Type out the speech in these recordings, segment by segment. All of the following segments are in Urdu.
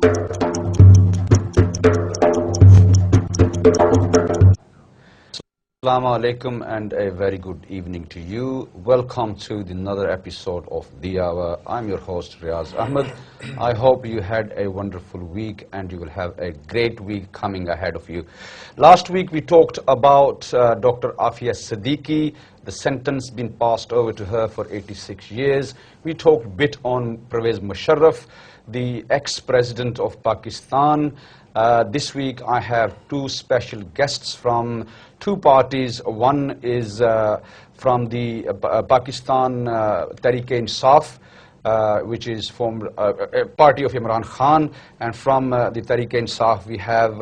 Assalamu alaikum and a very good evening to you. Welcome to another episode of The Hour. I'm your host Riaz Ahmed. I hope you had a wonderful week and you will have a great week coming ahead of you. Last week we talked about Dr. Afia Siddiqui, the sentence being passed over to her for 86 years. We talked a bit on Pervez Musharraf, the ex-president of Pakistan. This week I have two special guests from two parties. One is from the Pakistan Tehreek-e-Insaf, which is from a party of Imran Khan, and from the Tehreek-e-Insaf we have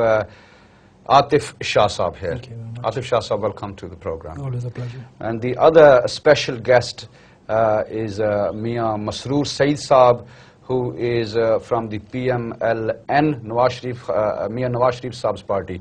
Atif Shah Saab here. Thank you very much. Atif Shah Saab, welcome to the program. Always a pleasure. And the other special guest is Mia Masroor Saeed Saab, who is from the PMLN, Mia Nawaz Sharif Saab's party.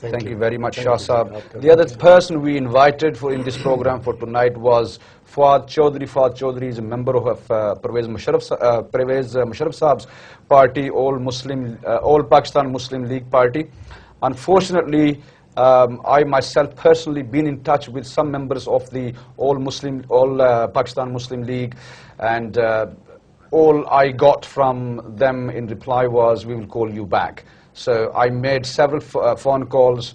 Thank you very much, Shah Saab. The other person we invited for in this program for tonight was Fuad Chaudhry. Fuad Chaudhry is a member of Pervez Musharraf Saab's party, All Pakistan Muslim League party. Unfortunately, I myself personally been in touch with some members of the All Pakistan Muslim League, and all I got from them in reply was, we will call you back. So I made several phone calls,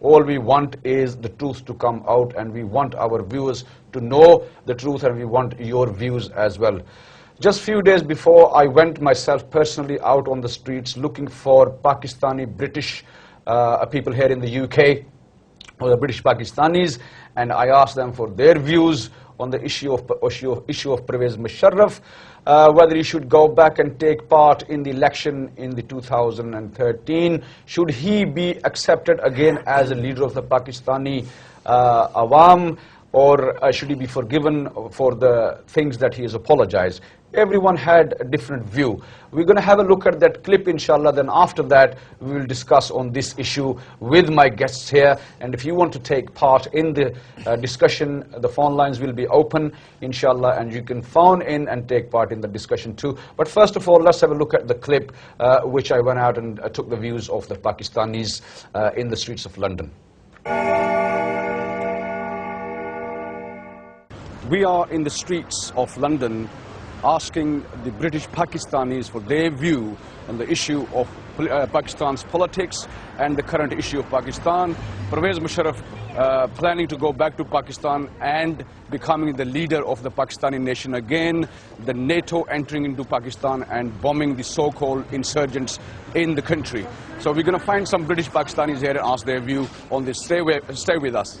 All we want is the truth to come out, and we want our viewers to know the truth, and we want your views as well. Just few days before, I went myself personally out on the streets looking for Pakistani British people here in the UK, or the British Pakistanis, and I asked them for their views on the issue of Pervez Musharraf, whether he should go back and take part in the election in the 2013. Should he be accepted again as a leader of the Pakistani Awam, or should he be forgiven for the things that he has apologized? Everyone had a different view. We're going to have a look at that clip, inshallah. Then after that, we will discuss on this issue with my guests here. And if you want to take part in the discussion, the phone lines will be open, inshallah, and you can phone in and take part in the discussion too. But first of all, let's have a look at the clip which I went out and took the views of the Pakistanis in the streets of London. We are in the streets of London asking the British Pakistanis for their view on the issue of Pakistan's politics and the current issue of Pakistan. Pervez Musharraf planning to go back to Pakistan and becoming the leader of the Pakistani nation again, the NATO entering into Pakistan and bombing the so-called insurgents in the country. So we're going to find some British Pakistanis here and ask their view on this. Stay with us.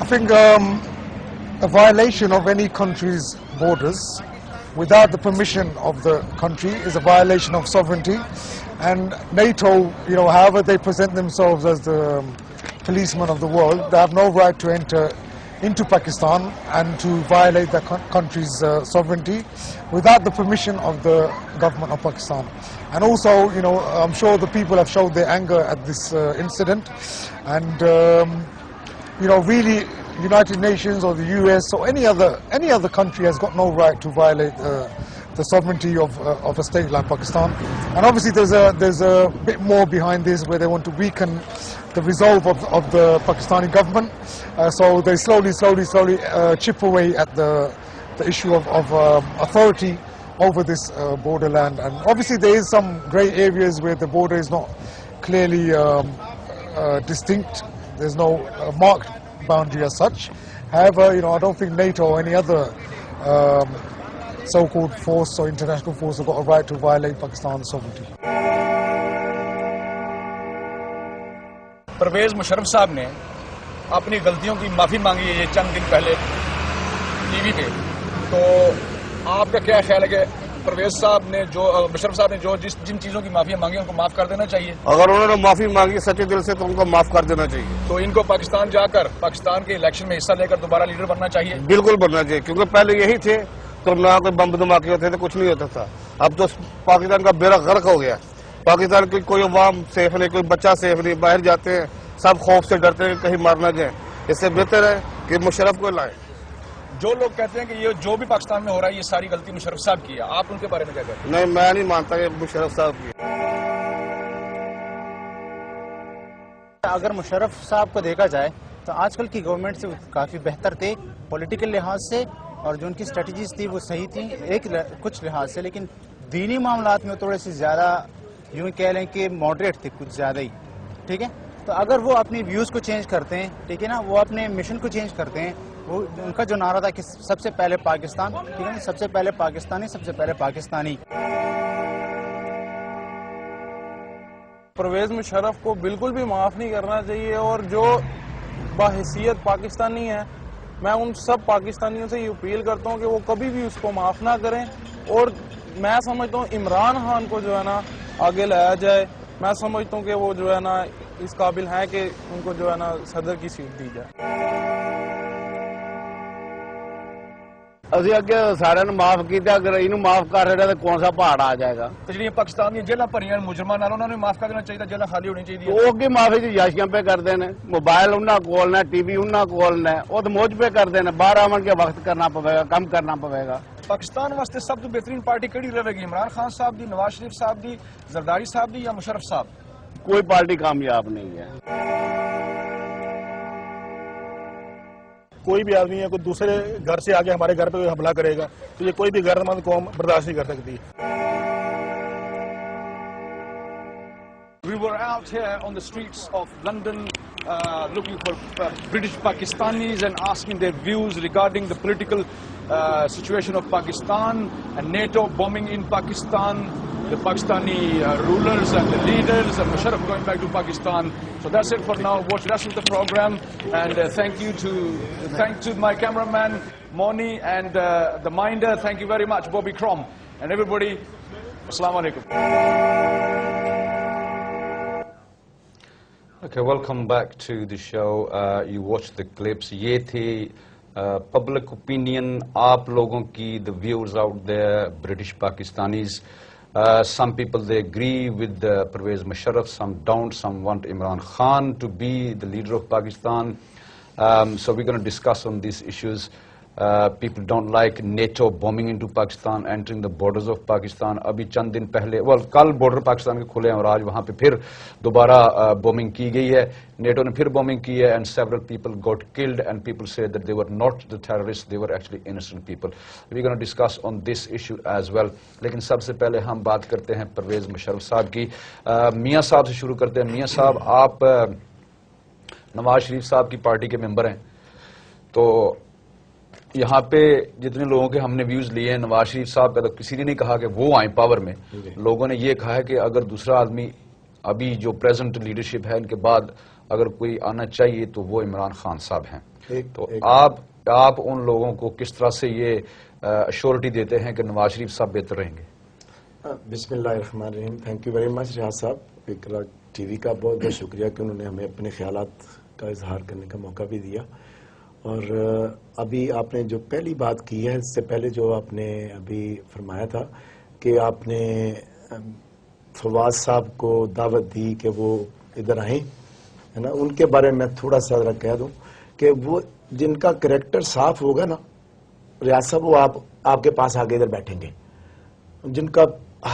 I think a violation of any country's borders without the permission of the country is a violation of sovereignty, and NATO, however they present themselves as the policemen of the world, they have no right to enter into Pakistan and to violate the country's sovereignty without the permission of the government of Pakistan. And also, I'm sure the people have showed their anger at this incident, and really United Nations or the US or any other country has got no right to violate the sovereignty of a state like Pakistan. And obviously there's a bit more behind this, where they want to weaken the resolve of the Pakistani government. So they slowly chip away at the issue of authority over this borderland. And obviously there is some grey areas where the border is not clearly distinct. There's no marked boundary as such. However, I don't think NATO or any other so-called force or international force have got a right to violate Pakistan's sovereignty. Pervez Musharraf صاحب نے اپنی غلطیوں کی معافی مانگی ہے یہ چند دن پہلے ٹی وی پہ. تو آپ کا کیا خیال ہے کہ پرویز صاحب نے مشرف صاحب نے جن چیزوں کی معافی مانگی ان کو معاف کر دینا چاہیے؟ اگر انہوں نے معافی مانگی سچے دل سے تو ان کو معاف کر دینا چاہیے. تو ان کو پاکستان جا کر پاکستان کے الیکشن میں حصہ لے کر دوبارہ لیڈر بننا چاہیے؟ بالکل بننا چاہیے، کیونکہ پہلے یہی تھے تو نہ کوئی بم دھماکے ہوتے تھے، کچھ نہیں ہوتا تھا. اب تو پاکستان کا بیڑا غرق ہو گیا. پاکستان کی کوئی عوام سیف نہیں، کوئی بچہ سیف نہیں. باہر جاتے ہیں سب خوف سے ڈرتے ہیں کہیں مار نہ جائیں. اس سے بہتر ہے کہ مشرف کو لائیں. جو لوگ کہتے ہیں کہ یہ جو بھی پاکستان میں ہو رہا ہے یہ ساری غلطی مشرف صاحب کی ہے، آپ ان کے بارے میں کیا کہتے ہیں؟ نہیں، میں نہیں مانتا کہ مشرف صاحب کی. اگر مشرف صاحب کو دیکھا جائے تو آج کل کی گورنمنٹ سے کافی بہتر تھے پولیٹیکل لحاظ سے، اور جو ان کی اسٹریٹجیز تھی وہ صحیح تھیں کچھ لحاظ سے، لیکن دینی معاملات میں تھوڑے سے زیادہ یوں کہہ لیں کہ ماڈریٹ تھے کچھ زیادہ ہی. ٹھیک ہے، تو اگر وہ اپنی ویوز کو چینج کرتے ہیں، ٹھیک ہے نا، وہ اپنے مشن کو چینج کرتے ہیں. وہ ان کا جو نعرہ تھا کہ سب سے پہلے پاکستان، ٹھیک ہے نا، سب سے پہلے پاکستانی، سب سے پہلے پاکستانی. پرویز مشرف کو بالکل بھی معاف نہیں کرنا چاہیے، اور جو باحیثیت پاکستانی ہیں میں ان سب پاکستانیوں سے یہ اپیل کرتا ہوں کہ وہ کبھی بھی اس کو معاف نہ کریں. اور میں سمجھتا ہوں عمران خان کو جو ہے نا آگے لایا جائے. میں سمجھتا ہوں کہ وہ جو ہے نا اس قابل ہیں کہ ان کو جو ہے نا صدر کی سیٹ دی جائے. ابھی اگے سارے معاف کیا، اگر انہوں معاف کر رہے تو کون سا پہاڑ آ جائے گا؟ جی پاکستان کی جیلیں بھری مجرمان انہوں نے معاف کر دینا چاہیے، جیلیں خالی ہونی چاہیے. وہ کی معافی جی یاشیاں پہ کرتے ہیں، موبائل انہوں کولنا، ٹی وی انہوں کولنا، وہ تو موج پہ کرتے ہیں. 12 منٹ کے وقت کرنا پڑے گا، کم کرنا پڑے گا. پاکستان واسطے سب تو بہترین پارٹی کیڑی رہے گی؟ عمران خان صاحب دی، نواز شریف صاحب دی، زرداری صاحب دی، یا مشرف صاحب؟ کوئی پارٹی کامیاب نہیں ہے. کوئی بھی آدمی ہے کوئی دوسرے گھر سے آگے ہمارے گھر پہ کوئی حملہ کرے گا تو یہ کوئی بھی غیر مند قوم برداشت نہیں کر سکتی. We were out here on the streets of London looking for British Pakistanis and asking their views regarding the political situation of Pakistan and NATO bombing in Pakistan, the Pakistani rulers and the leaders, and Musharraf going back to Pakistan. So that's it for now. Watch the rest of the program, and thank to my cameraman Moni and the Minder. Thank you very much, Bobby Crom, and everybody. Assalamu alaikum. Okay, welcome back to the show. You watched the clips. یہ تھی public opinion آپ لوگوں کی, the viewers out there, British Pakistanis. Some people they agree with Pervez Musharraf, some don't, some want Imran Khan to be the leader of Pakistan. So we're going to discuss on these issues. People don't like NATO bombing into Pakistan, entering the borders of Pakistan. ابھی چند دن پہلے, کل بارڈر پاکستان کے کھلے ہیں اور آج وہاں پہ پھر دوبارہ bombing کی گئی ہے. نیٹو نے پھر bombing کی ہے, and several people got killed, and people say that they were not the terrorists, they were actually innocent people. We're going to discuss on this issue as well. لیکن سب سے پہلے ہم بات کرتے ہیں پرویز مشرف صاحب کی. میاں صاحب سے شروع کرتے ہیں. میاں صاحب, آپ نواز شریف صاحب کی پارٹی کے ممبر ہیں, تو یہاں پہ جتنے لوگوں کے ہم نے ویوز لیے ہیں, نواز شریف صاحب کا تو کسی نے نہیں کہا کہ وہ آئیں پاور میں. لوگوں نے یہ کہا ہے کہ اگر دوسرا آدمی ابھی جو پریزنٹ لیڈرشپ ہے ان کے بعد اگر کوئی آنا چاہیے تو وہ عمران خان صاحب ہیں. تو آپ ان لوگوں کو کس طرح سے یہ ایشورٹی دیتے ہیں کہ نواز شریف صاحب بہتر رہیں گے؟ بسم اللہ الرحمن الرحیم. تھینک یو ویری مچ ریاض صاحب. اقرا ٹی وی کا بہت بہت شکریہ کہ انہوں نے ہمیں اپنے خیالات کا اظہار کرنے کا موقع بھی دیا. اور ابھی آپ نے جو پہلی بات کی ہے, اس سے پہلے جو آپ نے ابھی فرمایا تھا کہ آپ نے فواز صاحب کو دعوت دی کہ وہ ادھر آئیں, ہے نا, ان کے بارے میں تھوڑا سا ذرا کہہ دوں کہ وہ جن کا کریکٹر صاف ہوگا نا ریاض صاحب, وہ آپ کے پاس آگے ادھر بیٹھیں گے. جن کا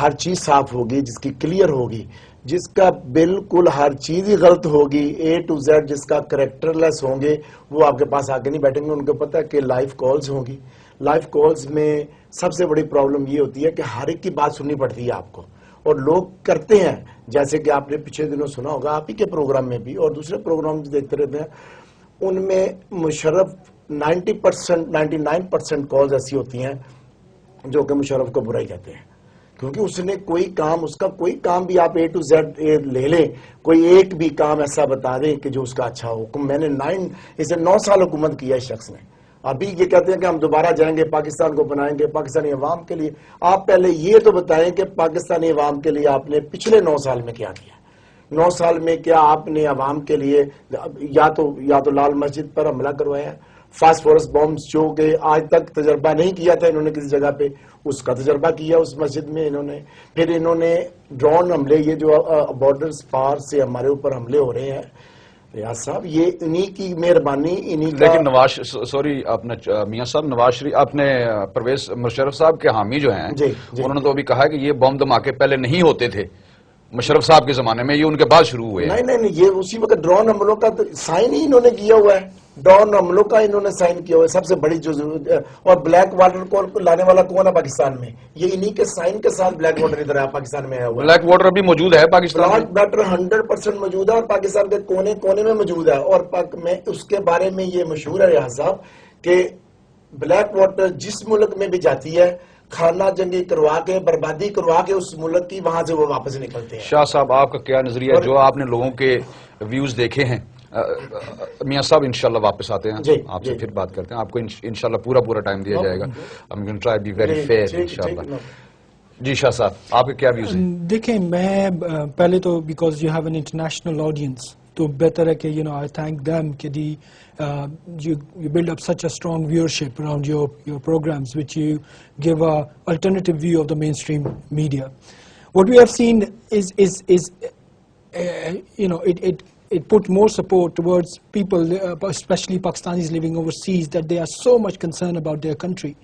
ہر چیز صاف ہوگی, جس کی کلیئر ہوگی, جس کا بالکل ہر چیز ہی غلط ہوگی A to Z, جس کا کریکٹر لیس ہوں گے, وہ آپ کے پاس آگے نہیں بیٹھیں گے. ان کو پتہ ہے کہ لائیو کالز ہوں گی. لائیو کالز میں سب سے بڑی پرابلم یہ ہوتی ہے کہ ہر ایک کی بات سننی پڑتی ہے آپ کو, اور لوگ کرتے ہیں, جیسے کہ آپ نے پچھلے دنوں سنا ہوگا آپ ہی کے پروگرام میں بھی اور دوسرے پروگرام دیکھتے رہتے ہیں, ان میں مشرف 90% 99% کالز ایسی ہوتی ہیں جو کہ مشرف کو برائی کہتے ہیں, کیونکہ اس نے کوئی کام, اس کا کوئی کام بھی آپ A to Z لے لیں, کوئی ایک بھی کام ایسا بتا دیں کہ جو اس کا اچھا ہو. میں نے 9 سال حکومت کیا اس شخص نے. ابھی یہ کہتے ہیں کہ ہم دوبارہ جائیں گے, پاکستان کو بنائیں گے, پاکستانی عوام کے لیے. آپ پہلے یہ تو بتائیں کہ پاکستانی عوام کے لیے آپ نے پچھلے 9 سال میں کیا کیا. 9 سال میں کیا آپ نے عوام کے لیے یا تو لال مسجد پر حملہ کروایا, فاسفورس بمبس جو کہ آج تک تجربہ نہیں کیا تھا انہوں نے کسی جگہ پہ, اس کا تجربہ کیا اس مسجد میں انہوں نے. پھر انہوں نے ڈرون حملے, یہ جو بارڈرز پار سے ہمارے اوپر حملے ہو رہے ہیں ریاض صاحب, یہ انہی کی مہربانی, انہی کا. لیکن میاں صاحب, نواز شریف اپنے پرویز مشرف صاحب کے حامی جو ہیں, انہوں نے تو ابھی کہا کہ یہ بم دھماکے پہلے نہیں ہوتے تھے مشرف صاحب کے زمانے میں, یہ ان کے بعد شروع ہوئے. نہیں, یہ اسی وقت ڈرون حملوں کا سائن ہی انہوں نے کیا ہوا ہے, ڈرون حملوں کا انہوں نے سائن کیا ہوا ہے. سب سے بڑی جو ضرورت ہے, اور بلیک واٹر کو لانے والا کون ہے پاکستان میں, یہ انہی کے سائن کے ساتھ بلیک واٹر ادھر پاکستان میں آیا ہوا ہے. بلیک واٹر ابھی موجود ہے پاکستان میں, بلیک واٹر 100% موجود ہے اور پاکستان کے کونے کونے میں موجود ہے. اور میں اس کے بارے میں یہ مشہور ہے ریاض صاحب کہ بلیک واٹر جس ملک میں بھی جاتی ہے, کھانا جنگی کروا کے, بربادی کروا کے اس ملک کی, وہاں سے وہ واپس نکلتے ہیں. شاہ صاحب آپ کا کیا نظریہ ہے, جو آپ نے لوگوں کے ویوز دیکھے ہیں؟ میاں صاحب انشاءاللہ واپس آتے ہیں, آپ سے پھر بات کرتے ہیں, آپ کو انشاءاللہ پورا ٹائم دیا جائے گا. I'm going to try to be very fair انشاءاللہ. جی شاہ صاحب, آپ کے کیا ویوز ہیں؟ دیکھیں, میں پہلے تو because you have an international audience, تو بہتر ہے کہ آئی تھینک دیم کہ you build up such a strong viewership around your programs, which you give a alternative view of the mainstream media. What we have seen is it put more support towards people, especially Pakistanis living overseas, that they are so much concerned about their country,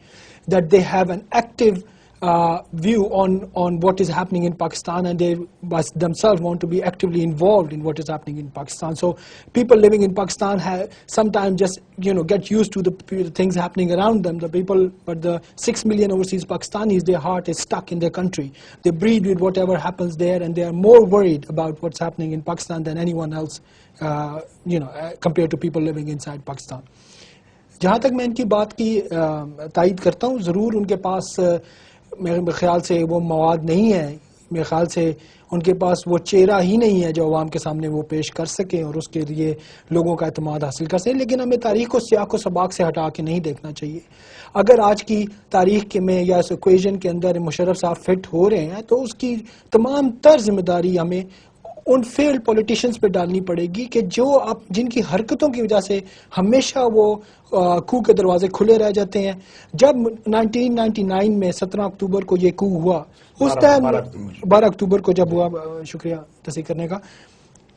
that they have an active view on what is happening in Pakistan, and they themselves want to be actively involved in what is happening in Pakistan. So people living in Pakistan have sometimes just get used to the things happening around them. But the 6 million overseas Pakistanis, their heart is stuck in their country. They breathe with whatever happens there, and they are more worried about what's happening in Pakistan than anyone else, compared to people living inside Pakistan. جہاں تک میں ان کی بات کی تائید کرتا ہوں, ضرور ان کے پاس میرے خیال سے وہ مواد نہیں ہے, میرے خیال سے ان کے پاس وہ چہرہ ہی نہیں ہے جو عوام کے سامنے وہ پیش کر سکیں اور اس کے لیے لوگوں کا اعتماد حاصل کر سکیں. لیکن ہمیں تاریخ کو سیاق و سباق سے ہٹا کے نہیں دیکھنا چاہیے. اگر آج کی تاریخ کے میں یا اس ایکویژن کے اندر مشرف صاحب فٹ ہو رہے ہیں, تو اس کی تمام تر ذمہ داری ہمیں ان فیلڈ پولیٹیشنز پہ ڈالنی پڑے گی کہ جن کی حرکتوں کی وجہ سے ہمیشہ وہ کو کے دروازے کھلے رہ جاتے ہیں. جب 1999 میں 17 اکتوبر کو یہ کو ہوا, اس ٹائم 12 اکتوبر کو جب ہوا, شکریہ تصحیح کرنے کا,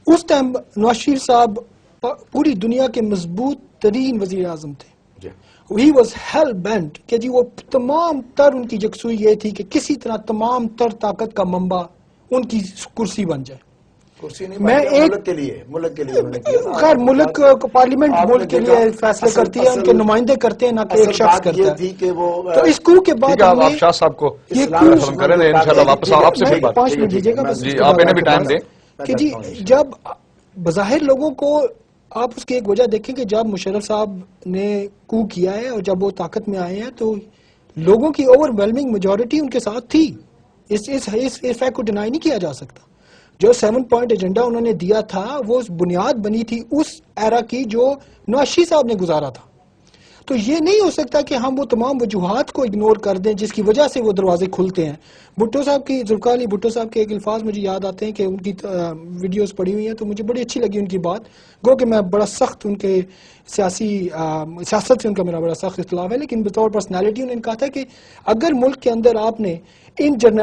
اس ٹائم نواز شریف صاحب پوری دنیا کے مضبوط ترین وزیر اعظم تھے. He was hell bent کہ جی وہ تمام تر ان کی یکسوئی یہ تھی کہ کسی طرح تمام تر طاقت کا منبع ان کی کرسی بن جائے. میں ملک کے لیے خیر ملک پارلیمنٹ ملک کے لیے فیصلے کرتی ہے, ان کے نمائندے کرتے ہیں, نہ کہ ایک شخص کرتا ہے. تو اس کو کے بعد آپ شاہ صاحب کو ختم کریں, انشاءاللہ واپس آپ سے پھر بات 5 منٹ دیجیے گا, جی آپ انہیں بھی ٹائم دیں کہ جی جب بظاہر لوگوں کو آپ اس کی ایک وجہ دیکھیں کہ جب مشرف صاحب نے کو کیا ہے اور جب وہ طاقت میں آئے ہیں تو لوگوں کی اوور ویلمنگ میجورٹی ان کے ساتھ تھی. اس فیکٹ کو ڈینائی نہیں کیا جا سکتا. جو 7 پوائنٹ ایجنڈا انہوں نے دیا تھا وہ بنیاد بنی تھی اس ایرا کی جو نواز شریف صاحب نے گزارا تھا. تو یہ نہیں ہو سکتا کہ ہم وہ تمام وجوہات کو اگنور کر دیں جس کی وجہ سے وہ دروازے کھلتے ہیں. بھٹو صاحب کی, ذوالفقار علی بھٹو صاحب کے ایک الفاظ مجھے یاد آتے ہیں کہ ان کی ویڈیوز پڑھی ہوئی ہیں تو مجھے بڑی اچھی لگی ان کی بات. گو کہ میں بڑا سخت ان کے سیاست سے ان کا میرا بڑا سخت اختلاف ہے, لیکن بطور پرسنالٹی انہوں نے کہا تھا کہ اگر ملک کے اندر آپ نے ان جرنل